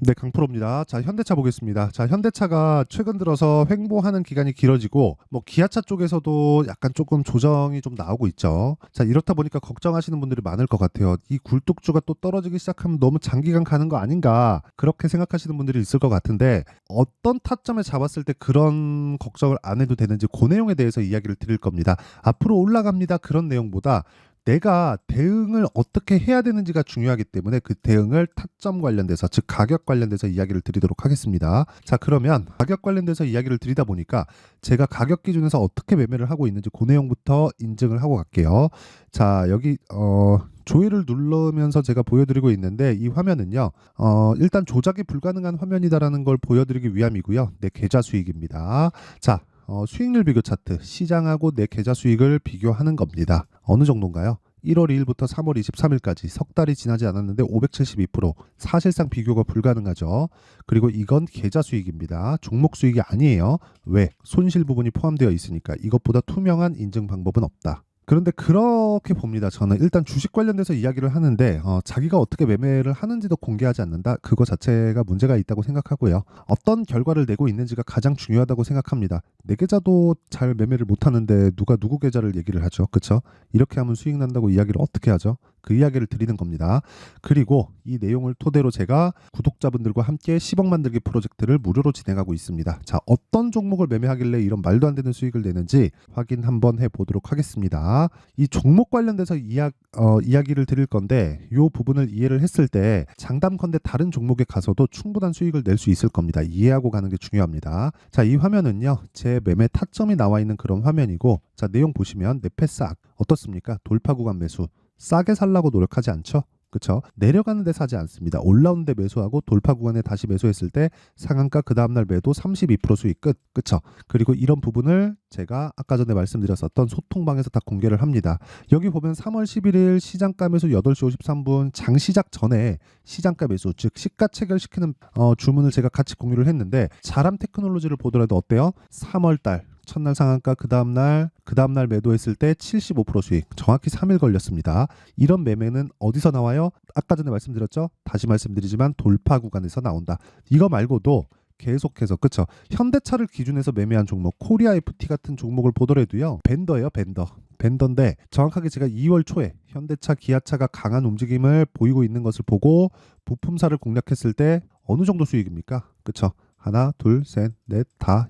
네, 강프로입니다. 자, 현대차 보겠습니다. 자, 현대차가 최근 들어서 횡보하는 기간이 길어지고, 기아차 쪽에서도 약간 조금 조정이 좀 나오고 있죠. 자, 이렇다 보니까 걱정하시는 분들이 많을 것 같아요. 이 굴뚝주가 또 떨어지기 시작하면 너무 장기간 가는 거 아닌가, 그렇게 생각하시는 분들이 있을 것 같은데, 어떤 타점에 잡았을 때 그런 걱정을 안 해도 되는지 그 내용에 대해서 이야기를 드릴 겁니다. 앞으로 올라갑니다. 그런 내용보다 내가 대응을 어떻게 해야 되는지가 중요하기 때문에 그 대응을 타점 관련돼서, 즉 가격 관련돼서 이야기를 드리도록 하겠습니다. 자, 그러면 가격 관련돼서 이야기를 드리다 보니까 제가 가격 기준에서 어떻게 매매를 하고 있는지 그 내용부터 인증을 하고 갈게요. 자, 여기 조회를 누르면서 제가 보여드리고 있는데, 이 화면은요, 일단 조작이 불가능한 화면이다라는 걸 보여드리기 위함이고요. 내 계좌 수익입니다. 자, 수익률 비교 차트, 시장하고 내 계좌 수익을 비교하는 겁니다. 어느 정도인가요? 1월 2일부터 3월 23일까지 석 달이 지나지 않았는데 572%, 사실상 비교가 불가능하죠. 그리고 이건 계좌 수익입니다. 종목 수익이 아니에요. 왜? 손실 부분이 포함되어 있으니까. 이것보다 투명한 인증 방법은 없다. 그런데 그렇게 봅니다. 저는 일단 주식 관련돼서 이야기를 하는데, 자기가 어떻게 매매를 하는지도 공개하지 않는다. 그거 자체가 문제가 있다고 생각하고요. 어떤 결과를 내고 있는지가 가장 중요하다고 생각합니다. 내 계좌도 잘 매매를 못하는데 누가 누구 계좌를 얘기를 하죠. 그렇죠? 이렇게 하면 수익 난다고 이야기를 어떻게 하죠? 그 이야기를 드리는 겁니다. 그리고 이 내용을 토대로 제가 구독자분들과 함께 10억 만들기 프로젝트를 무료로 진행하고 있습니다. 자, 어떤 종목을 매매하길래 이런 말도 안 되는 수익을 내는지 확인 한번 해보도록 하겠습니다. 이 종목 관련돼서 이야기를 드릴 건데, 이 부분을 이해를 했을 때 장담컨대 다른 종목에 가서도 충분한 수익을 낼 수 있을 겁니다. 이해하고 가는 게 중요합니다. 자, 이 화면은요, 제 매매 타점이 나와 있는 그런 화면이고, 자, 내용 보시면 내 패스악 어떻습니까? 돌파 구간 매수. 싸게 살라고 노력하지 않죠? 그쵸? 내려가는 데 사지 않습니다. 올라오는 데 매수하고 돌파 구간에 다시 매수했을 때 상한가 그 다음날 매도 32% 수익 끝. 그쵸? 그리고 이런 부분을 제가 아까 전에 말씀드렸었던 소통방에서 다 공개를 합니다. 여기 보면 3월 11일 시장가 매수 8시 53분 장 시작 전에 시장가 매수, 즉 시가 체결시키는 주문을 제가 같이 공유를 했는데, 자람 테크놀로지를 보더라도 어때요? 3월달 첫날 상한가 그 다음날 매도했을 때 75% 수익, 정확히 3일 걸렸습니다. 이런 매매는 어디서 나와요? 아까 전에 말씀드렸죠? 다시 말씀드리지만 돌파 구간에서 나온다. 이거 말고도 계속해서, 그쵸? 현대차를 기준해서 매매한 종목, 코리아 FT 같은 종목을 보더라도요, 벤더예요, 벤더인데 정확하게 제가 2월 초에 현대차, 기아차가 강한 움직임을 보이고 있는 것을 보고 부품사를 공략했을 때 어느 정도 수익입니까? 그쵸? 하나, 둘, 셋, 넷, 다,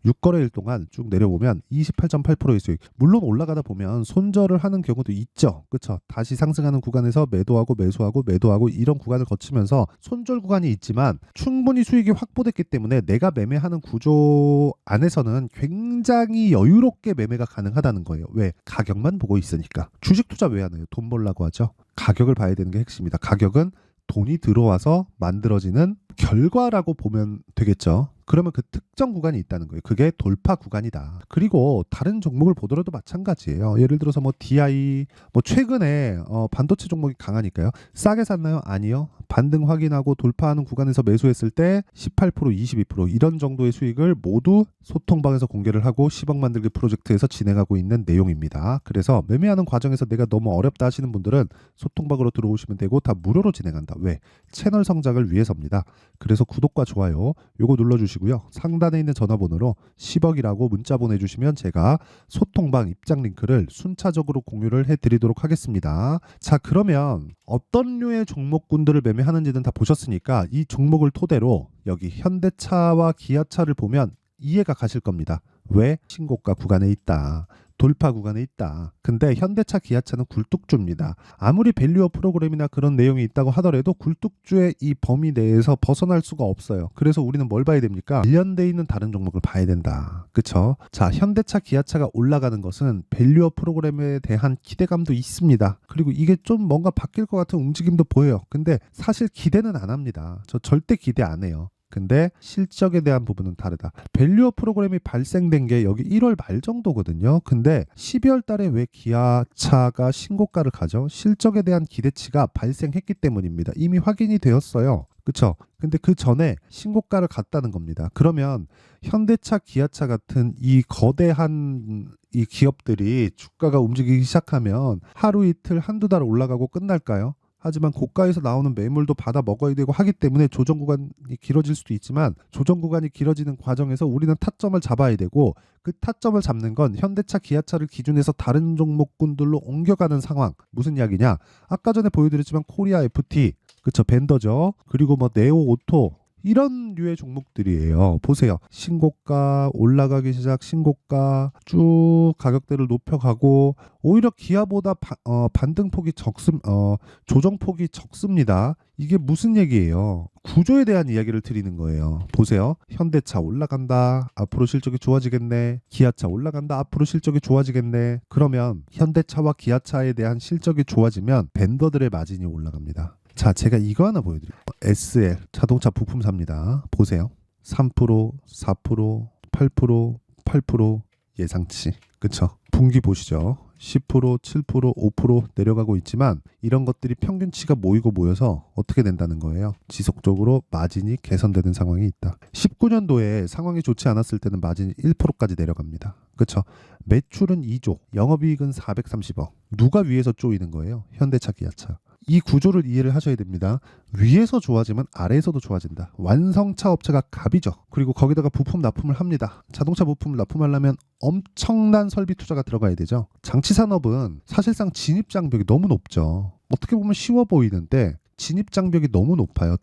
6거래일 동안 쭉 내려보면 28.8%의 수익. 물론 올라가다 보면 손절을 하는 경우도 있죠. 그렇죠? 다시 상승하는 구간에서 매도하고 매수하고 매도하고 이런 구간을 거치면서 손절 구간이 있지만 충분히 수익이 확보됐기 때문에 내가 매매하는 구조 안에서는 굉장히 여유롭게 매매가 가능하다는 거예요. 왜? 가격만 보고 있으니까. 주식 투자 왜 하나요? 돈 벌라고 하죠. 가격을 봐야 되는 게 핵심이다. 가격은 돈이 들어와서 만들어지는 결과라고 보면 되겠죠. 그러면 그 특정 구간이 있다는 거예요. 그게 돌파 구간이다. 그리고 다른 종목을 보더라도 마찬가지예요. 예를 들어서 DI, 최근에 반도체 종목이 강하니까요. 싸게 샀나요? 아니요. 반등 확인하고 돌파하는 구간에서 매수했을 때 18%, 22% 이런 정도의 수익을 모두 소통방에서 공개를 하고 10억 만들기 프로젝트에서 진행하고 있는 내용입니다. 그래서 매매하는 과정에서 내가 너무 어렵다 하시는 분들은 소통방으로 들어오시면 되고, 다 무료로 진행한다. 왜? 채널 성장을 위해서입니다. 그래서 구독과 좋아요 요거 눌러주시고요. 상단에 있는 전화번호로 10억이라고 문자 보내주시면 제가 소통방 입장 링크를 순차적으로 공유를 해드리도록 하겠습니다. 자, 그러면 어떤 류의 종목군들을 매매하는지는 다 보셨으니까 이 종목을 토대로 여기 현대차와 기아차를 보면 이해가 가실 겁니다. 왜? 신고가 구간에 있다. 돌파 구간에 있다. 근데 현대차, 기아차는 굴뚝주입니다. 아무리 밸류어 프로그램이나 그런 내용이 있다고 하더라도 굴뚝주의 이 범위 내에서 벗어날 수가 없어요. 그래서 우리는 뭘 봐야 됩니까? 관련돼 있는 다른 종목을 봐야 된다. 그쵸? 자, 현대차, 기아차가 올라가는 것은 밸류어 프로그램에 대한 기대감도 있습니다. 그리고 이게 좀 뭔가 바뀔 것 같은 움직임도 보여요. 근데 사실 기대는 안 합니다. 저 절대 기대 안 해요. 근데 실적에 대한 부분은 다르다. 밸류어 프로그램이 발생된 게 여기 1월 말 정도거든요. 근데 12월 달에 왜 기아차가 신고가를 가죠? 실적에 대한 기대치가 발생했기 때문입니다. 이미 확인이 되었어요. 그쵸? 근데 그 전에 신고가를 갔다는 겁니다. 그러면 현대차, 기아차 같은 이 거대한 이 기업들이 주가가 움직이기 시작하면 하루 이틀 한두 달 올라가고 끝날까요? 하지만 고가에서 나오는 매물도 받아 먹어야 되고 하기 때문에 조정 구간이 길어질 수도 있지만 조정 구간이 길어지는 과정에서 우리는 타점을 잡아야 되고 그 타점을 잡는 건 현대차, 기아차를 기준해서 다른 종목군들로 옮겨가는 상황. 무슨 이야기냐? 아까 전에 보여드렸지만 코리아 FT, 그쵸, 벤더죠. 그리고 뭐 네오 오토, 이런 류의 종목들이에요. 보세요. 신고가, 올라가기 시작, 신고가 쭉 가격대를 높여가고 오히려 기아보다 반등폭이 조정폭이 적습니다. 이게 무슨 얘기예요? 구조에 대한 이야기를 드리는 거예요. 보세요. 현대차 올라간다. 앞으로 실적이 좋아지겠네. 기아차 올라간다. 앞으로 실적이 좋아지겠네. 그러면 현대차와 기아차에 대한 실적이 좋아지면 벤더들의 마진이 올라갑니다. 자, 제가 이거 하나 보여드릴게요. SL 자동차 부품사입니다. 보세요. 3%, 4%, 8%, 8% 예상치. 그쵸? 분기 보시죠. 10%, 7%, 5% 내려가고 있지만 이런 것들이 평균치가 모이고 모여서 어떻게 된다는 거예요? 지속적으로 마진이 개선되는 상황이 있다. 19년도에 상황이 좋지 않았을 때는 마진이 1%까지 내려갑니다. 그쵸? 매출은 2조, 영업이익은 430억. 누가 위에서 쪼이는 거예요? 현대차, 기아차. 이 구조를 이해를 하셔야 됩니다. 위에서 좋아지면 아래에서도 좋아진다. 완성차 업체가 갑이죠. 그리고 거기다가 부품 납품을 합니다. 자동차 부품을 납품하려면 엄청난 설비 투자가 들어가야 되죠. 장치 산업은 사실상 진입 장벽이 너무 높죠. 어떻게 보면 쉬워 보이는데 진입 장벽이 너무 높아요.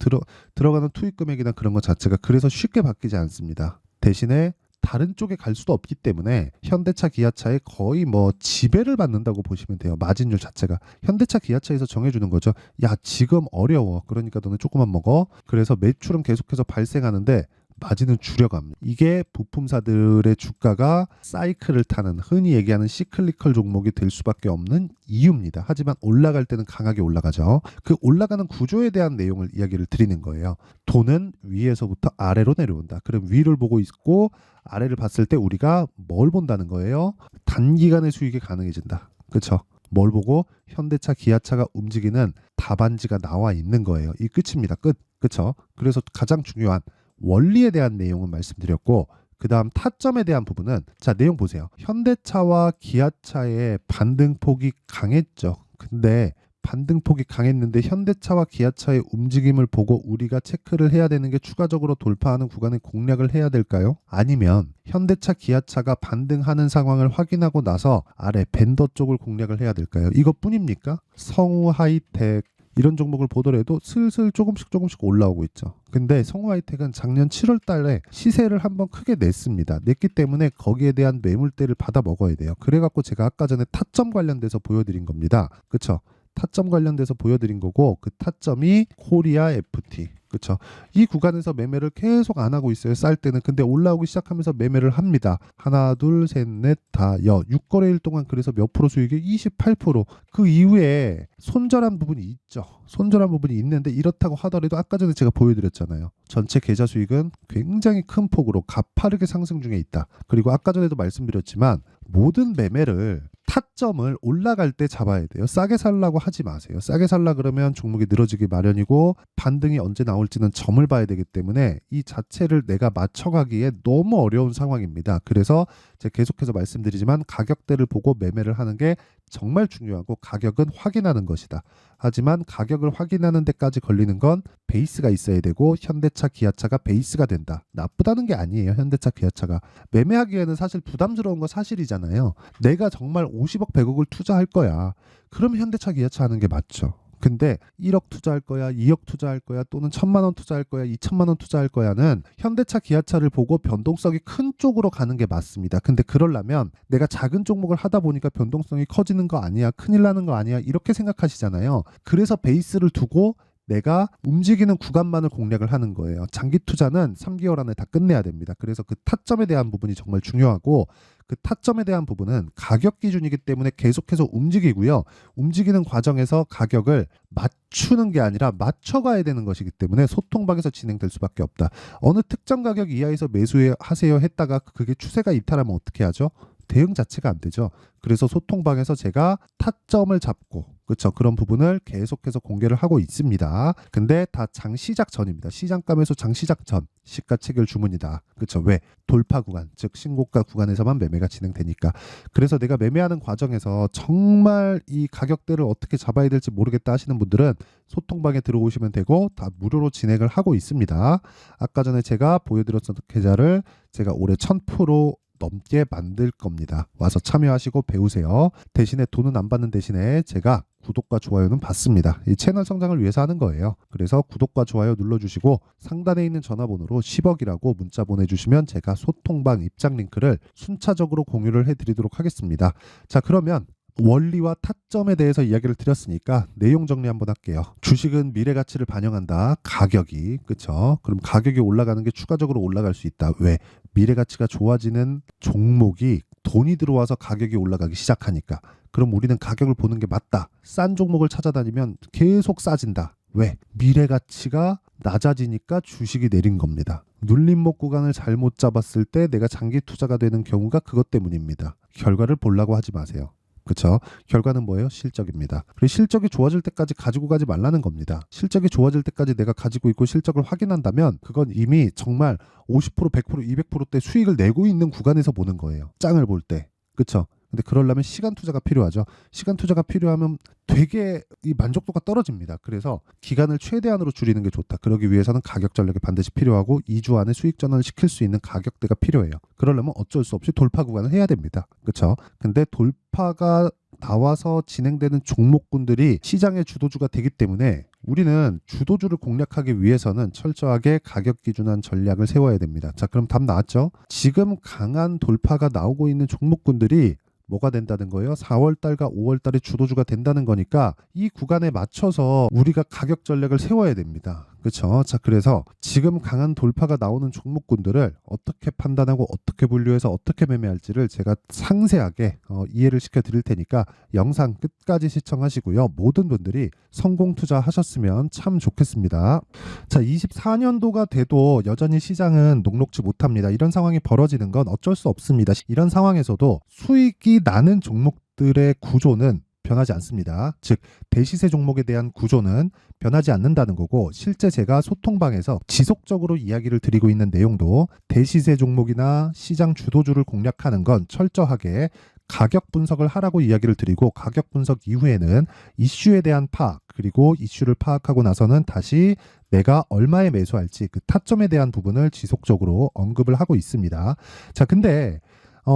들어가는 투입 금액이나 그런 것 자체가 그래서 쉽게 바뀌지 않습니다. 대신에 다른 쪽에 갈 수도 없기 때문에 현대차, 기아차에 거의 뭐 지배를 받는다고 보시면 돼요. 마진율 자체가. 현대차, 기아차에서 정해주는 거죠. 야, 지금 어려워. 그러니까 너는 조금만 먹어. 그래서 매출은 계속해서 발생하는데 마진은 줄여갑니다. 이게 부품사들의 주가가 사이클을 타는 흔히 얘기하는 시클리컬 종목이 될 수밖에 없는 이유입니다. 하지만 올라갈 때는 강하게 올라가죠. 그 올라가는 구조에 대한 내용을 이야기를 드리는 거예요. 돈은 위에서부터 아래로 내려온다. 그럼 위를 보고 있고 아래를 봤을 때 우리가 뭘 본다는 거예요? 단기간의 수익이 가능해진다. 그렇죠? 뭘 보고? 현대차, 기아차가 움직이는 답안지가 나와 있는 거예요. 이 끝입니다. 끝. 그렇죠? 그래서 가장 중요한 원리에 대한 내용은 말씀드렸고 그 다음 타점에 대한 부분은 자, 내용 보세요. 현대차와 기아차의 반등폭이 강했죠. 근데 반등폭이 강했는데 현대차와 기아차의 움직임을 보고 우리가 체크를 해야 되는 게 추가적으로 돌파하는 구간을 공략을 해야 될까요? 아니면 현대차, 기아차가 반등하는 상황을 확인하고 나서 아래 벤더 쪽을 공략을 해야 될까요? 이것뿐입니까? 성우 하이텍 이런 종목을 보더라도 슬슬 조금씩 올라오고 있죠. 근데 성우 하이텍은 작년 7월 달에 시세를 한번 크게 냈습니다. 냈기 때문에 거기에 대한 매물대를 받아 먹어야 돼요. 그래갖고 제가 아까 전에 타점 관련돼서 보여드린 겁니다. 그쵸? 타점 관련돼서 보여드린 거고 그 타점이 코리아 FT. 그렇죠. 이 구간에서 매매를 계속 안 하고 있어요. 쌀 때는. 근데 올라오기 시작하면서 매매를 합니다. 하나, 둘, 셋, 넷, 다, 6거래일 동안 그래서 몇 프로 수익이 28%. 그 이후에 손절한 부분이 있죠. 손절한 부분이 있는데 이렇다고 하더라도 아까 전에 제가 보여드렸잖아요. 전체 계좌 수익은 굉장히 큰 폭으로 가파르게 상승 중에 있다. 그리고 아까 전에도 말씀드렸지만 모든 매매를 타점을 올라갈 때 잡아야 돼요. 싸게 살라고 하지 마세요. 싸게 살라 그러면 종목이 늘어지기 마련이고 반등이 언제 나올지는 점을 봐야 되기 때문에 이 자체를 내가 맞춰가기에 너무 어려운 상황입니다. 그래서 제가 계속해서 말씀드리지만 가격대를 보고 매매를 하는 게 정말 중요하고 가격은 확인하는 것이다. 하지만 가격을 확인하는 데까지 걸리는 건 베이스가 있어야 되고 현대차, 기아차가 베이스가 된다. 나쁘다는 게 아니에요. 현대차, 기아차가. 매매하기에는 사실 부담스러운 건 사실이잖아요. 내가 정말 50억, 100억을 투자할 거야. 그럼 현대차, 기아차 하는 게 맞죠. 근데 1억 투자할 거야, 2억 투자할 거야, 또는 1,000만 원 투자할 거야, 2,000만 원 투자할 거야는 현대차, 기아차를 보고 변동성이 큰 쪽으로 가는 게 맞습니다. 근데 그러려면 내가 작은 종목을 하다 보니까 변동성이 커지는 거 아니야, 큰일 나는 거 아니야, 이렇게 생각하시잖아요. 그래서 베이스를 두고 내가 움직이는 구간만을 공략을 하는 거예요. 장기 투자는 3개월 안에 다 끝내야 됩니다. 그래서 그 타점에 대한 부분이 정말 중요하고 그 타점에 대한 부분은 가격 기준이기 때문에 계속해서 움직이고요. 움직이는 과정에서 가격을 맞추는 게 아니라 맞춰가야 되는 것이기 때문에 소통방에서 진행될 수밖에 없다. 어느 특정 가격 이하에서 매수하세요 했다가 그게 추세가 이탈하면 어떻게 하죠? 대응 자체가 안 되죠. 그래서 소통방에서 제가 타점을 잡고 그렇죠. 그런 부분을 계속해서 공개를 하고 있습니다. 근데 다 장 시작 전입니다. 시장가 매수 장 시작 전 시가 체결 주문이다. 그렇죠. 왜? 돌파 구간, 즉 신고가 구간에서만 매매가 진행되니까. 그래서 내가 매매하는 과정에서 정말 이 가격대를 어떻게 잡아야 될지 모르겠다 하시는 분들은 소통방에 들어오시면 되고 다 무료로 진행을 하고 있습니다. 아까 전에 제가 보여드렸던 계좌를 제가 올해 1000% 넘게 만들 겁니다. 와서 참여하시고 배우세요. 대신에 돈은 안 받는 대신에 제가 구독과 좋아요는 받습니다. 이 채널 성장을 위해서 하는 거예요. 그래서 구독과 좋아요 눌러주시고 상단에 있는 전화번호로 10억이라고 문자 보내주시면 제가 소통방 입장 링크를 순차적으로 공유를 해드리도록 하겠습니다. 자, 그러면 원리와 타점에 대해서 이야기를 드렸으니까 내용 정리 한번 할게요. 주식은 미래 가치를 반영한다. 가격이, 그쵸? 그럼 가격이 올라가는 게 추가적으로 올라갈 수 있다. 왜? 미래 가치가 좋아지는 종목이 돈이 들어와서 가격이 올라가기 시작하니까. 그럼 우리는 가격을 보는 게 맞다. 싼 종목을 찾아다니면 계속 싸진다. 왜? 미래 가치가 낮아지니까 주식이 내린 겁니다. 눌림목 구간을 잘못 잡았을 때 내가 장기 투자가 되는 경우가 그것 때문입니다. 결과를 보려고 하지 마세요. 그렇죠? 결과는 뭐예요? 실적입니다. 그리고 실적이 좋아질 때까지 가지고 가지 말라는 겁니다. 실적이 좋아질 때까지 내가 가지고 있고 실적을 확인한다면 그건 이미 정말 50%, 100%, 200%대 수익을 내고 있는 구간에서 보는 거예요. 짱을 볼 때. 그렇죠? 근데 그러려면 시간 투자가 필요하죠. 시간 투자가 필요하면 되게 이 만족도가 떨어집니다. 그래서 기간을 최대한으로 줄이는 게 좋다. 그러기 위해서는 가격 전략이 반드시 필요하고 2주 안에 수익 전환을 시킬 수 있는 가격대가 필요해요. 그러려면 어쩔 수 없이 돌파 구간을 해야 됩니다. 그렇죠? 근데 돌파가 나와서 진행되는 종목군들이 시장의 주도주가 되기 때문에 우리는 주도주를 공략하기 위해서는 철저하게 가격 기준한 전략을 세워야 됩니다. 자, 그럼 답 나왔죠? 지금 강한 돌파가 나오고 있는 종목군들이 뭐가 된다는 거예요? 4월달과 5월달에 주도주가 된다는 거니까 이 구간에 맞춰서 우리가 가격 전략을 세워야 됩니다. 그렇죠? 자, 그래서 지금 강한 돌파가 나오는 종목군들을 어떻게 판단하고 어떻게 분류해서 어떻게 매매할지를 제가 상세하게 이해를 시켜 드릴 테니까 영상 끝까지 시청하시고요. 모든 분들이 성공 투자하셨으면 참 좋겠습니다. 자, 24년도가 돼도 여전히 시장은 녹록지 못합니다. 이런 상황이 벌어지는 건 어쩔 수 없습니다. 이런 상황에서도 수익이 나는 종목들의 구조는 변하지 않습니다. 즉 대시세 종목에 대한 구조는 변하지 않는다는 거고, 실제 제가 소통방에서 지속적으로 이야기를 드리고 있는 내용도 대시세 종목이나 시장 주도주를 공략하는 건 철저하게 가격 분석을 하라고 이야기를 드리고, 가격 분석 이후에는 이슈에 대한 파악, 그리고 이슈를 파악하고 나서는 다시 내가 얼마에 매수할지 그 타점에 대한 부분을 지속적으로 언급을 하고 있습니다. 자, 근데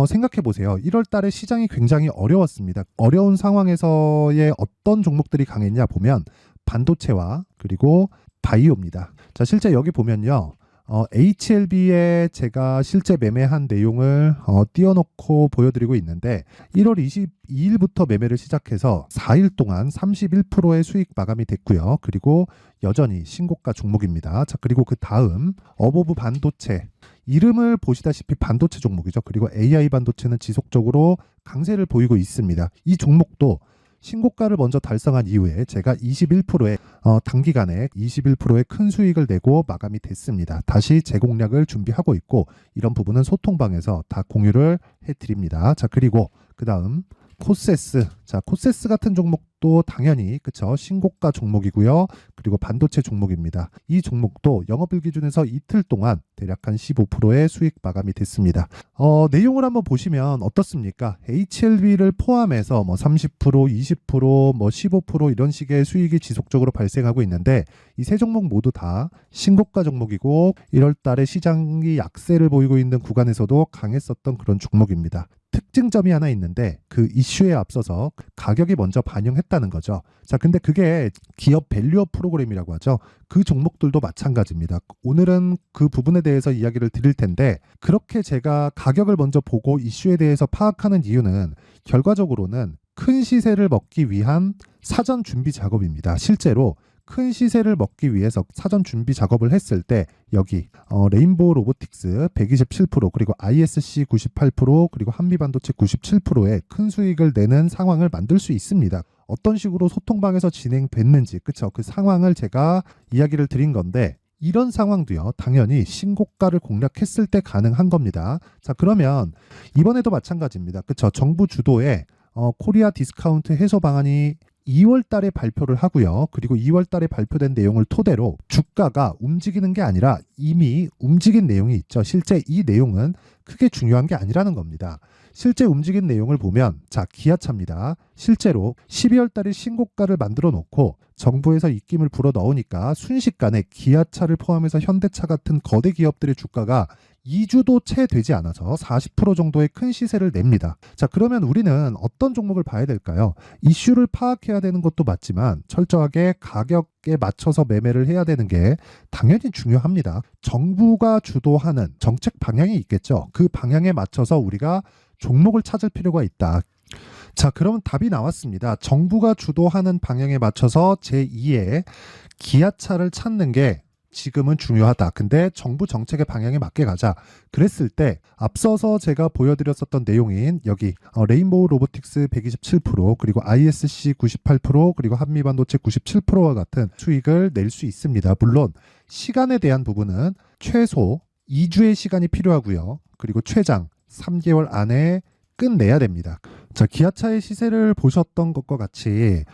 생각해 보세요. 1월 달에 시장이 굉장히 어려웠습니다. 어려운 상황에서의 어떤 종목들이 강했냐 보면 반도체와 그리고 바이오입니다. 자, 실제 여기 보면요. HLB에 제가 실제 매매한 내용을 띄워놓고 보여드리고 있는데 1월 22일부터 매매를 시작해서 4일 동안 31%의 수익 마감이 됐고요. 그리고 여전히 신고가 종목입니다. 자, 그리고 그 다음 어보브 반도체, 이름을 보시다시피 반도체 종목이죠. 그리고 AI 반도체는 지속적으로 강세를 보이고 있습니다. 이 종목도 신고가를 먼저 달성한 이후에 제가 21%의 단기간에 21%의 큰 수익을 내고 마감이 됐습니다. 다시 재공략을 준비하고 있고, 이런 부분은 소통방에서 다 공유를 해드립니다. 자, 그리고 그 다음 코세스. 자, 코세스 같은 종목도 당연히 그쵸, 신고가 종목이고요. 그리고 반도체 종목입니다. 이 종목도 영업일 기준에서 이틀 동안 대략 한 15%의 수익 마감이 됐습니다. 내용을 한번 보시면 어떻습니까? HLB를 포함해서 뭐 30%, 20%, 뭐 15% 이런 식의 수익이 지속적으로 발생하고 있는데, 이 세 종목 모두 다 신고가 종목이고 1월 달에 시장이 약세를 보이고 있는 구간에서도 강했었던 그런 종목입니다. 특징점이 하나 있는데 그 이슈에 앞서서 가격이 먼저 반영했다는 거죠. 자, 근데 그게 기업 밸류업 프로그램이라고 하죠. 그 종목들도 마찬가지입니다. 오늘은 그 부분에 대해서 이야기를 드릴 텐데, 그렇게 제가 가격을 먼저 보고 이슈에 대해서 파악하는 이유는 결과적으로는 큰 시세를 먹기 위한 사전 준비 작업입니다. 실제로 큰 시세를 먹기 위해서 사전 준비 작업을 했을 때 여기 레인보우 로보틱스 127%, 그리고 ISC 98%, 그리고 한미반도체 97%의 큰 수익을 내는 상황을 만들 수 있습니다. 어떤 식으로 소통방에서 진행됐는지, 그쵸? 그 상황을 제가 이야기를 드린 건데, 이런 상황도요, 당연히 신고가를 공략했을 때 가능한 겁니다. 자, 그러면 이번에도 마찬가지입니다. 그쵸? 정부 주도의 코리아 디스카운트 해소 방안이 2월 달에 발표를 하고요. 그리고 2월 달에 발표된 내용을 토대로 주가가 움직이는 게 아니라 이미 움직인 내용이 있죠. 실제 이 내용은 크게 중요한 게 아니라는 겁니다. 실제 움직인 내용을 보면 자, 기아차입니다. 실제로 12월 달에 신고가를 만들어 놓고 정부에서 입김을 불어 넣으니까 순식간에 기아차를 포함해서 현대차 같은 거대 기업들의 주가가 2주도 채 되지 않아서 40% 정도의 큰 시세를 냅니다. 자, 그러면 우리는 어떤 종목을 봐야 될까요? 이슈를 파악해야 되는 것도 맞지만 철저하게 가격에 맞춰서 매매를 해야 되는 게 당연히 중요합니다. 정부가 주도하는 정책 방향이 있겠죠. 그 방향에 맞춰서 우리가 종목을 찾을 필요가 있다. 자, 그러면 답이 나왔습니다. 정부가 주도하는 방향에 맞춰서 제2의 기아차를 찾는 게 지금은 중요하다. 근데 정부 정책의 방향에 맞게 가자. 그랬을 때 앞서서 제가 보여드렸었던 내용인 여기 레인보우 로보틱스 127% 그리고 ISC 98% 그리고 한미반도체 97%와 같은 수익을 낼 수 있습니다. 물론 시간에 대한 부분은 최소 2주의 시간이 필요하고요. 그리고 최장 3개월 안에 끝내야 됩니다. 자, 기아차의 시세를 보셨던 것과 같이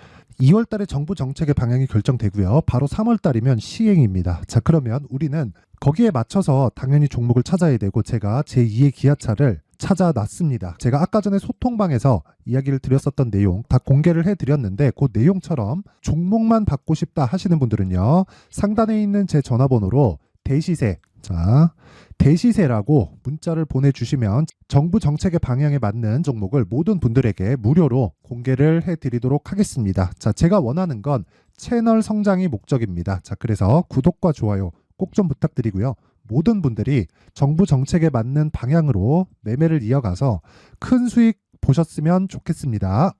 2월 달에 정부 정책의 방향이 결정되고요. 바로 3월 달이면 시행입니다. 자, 그러면 우리는 거기에 맞춰서 당연히 종목을 찾아야 되고 제가 제2의 기아차를 찾아놨습니다. 제가 아까 전에 소통방에서 이야기를 드렸었던 내용 다 공개를 해드렸는데 그 내용처럼 종목만 받고 싶다 하시는 분들은요. 상단에 있는 제 전화번호로 대시세, 자, 대시세라고 문자를 보내주시면 정부 정책의 방향에 맞는 종목을 모든 분들에게 무료로 공개를 해드리도록 하겠습니다. 자, 제가 원하는 건 채널 성장이 목적입니다. 자, 그래서 구독과 좋아요 꼭 좀 부탁드리고요. 모든 분들이 정부 정책에 맞는 방향으로 매매를 이어가서 큰 수익 보셨으면 좋겠습니다.